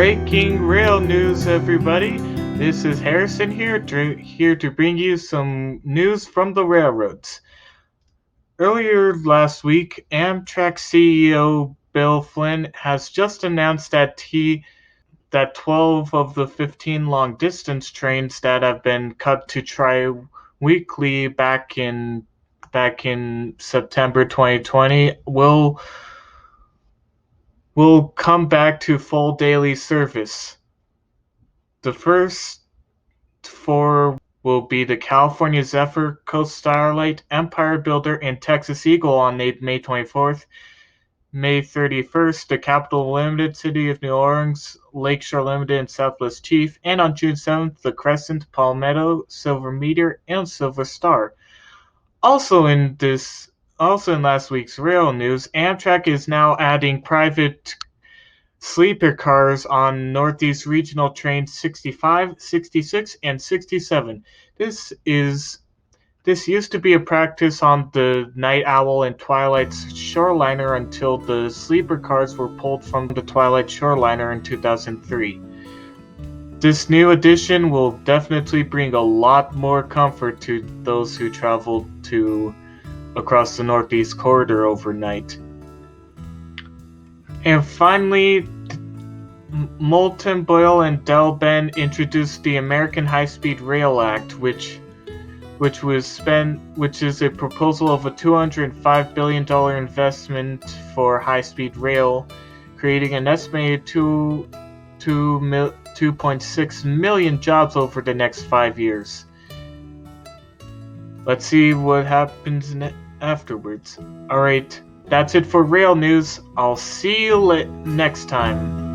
Breaking rail news, everybody. This is Harrison here to bring you some news from the railroads. Earlier last week, Amtrak CEO Bill Flynn has just announced that 12 of the 15 long-distance trains that have been cut to tri-weekly back in September 2020 will come back to full daily service. The first four will be the California Zephyr, Coast Starlight, Empire Builder, and Texas Eagle on May 24th. May 31st, the Capital Limited, City of New Orleans, Lakeshore Limited, and Southwest Chief. And on June 7th, the Crescent, Palmetto, Silver Meteor, and Silver Star. Also in last week's rail news, Amtrak is now adding private sleeper cars on Northeast Regional Trains 65, 66, and 67. This used to be a practice on the Night Owl and Twilight Shoreliner until the sleeper cars were pulled from the Twilight Shoreliner in 2003. This new addition will definitely bring a lot more comfort to those who travel across the Northeast Corridor overnight. And finally, Moulton Boyle and Del Ben introduced the American High-Speed Rail Act, which is a proposal of a $205 billion investment for high-speed rail, creating an estimated 2.6 million jobs over the next 5 years. Let's see what happens afterwards. Alright, that's it for rail news. I'll see you next time.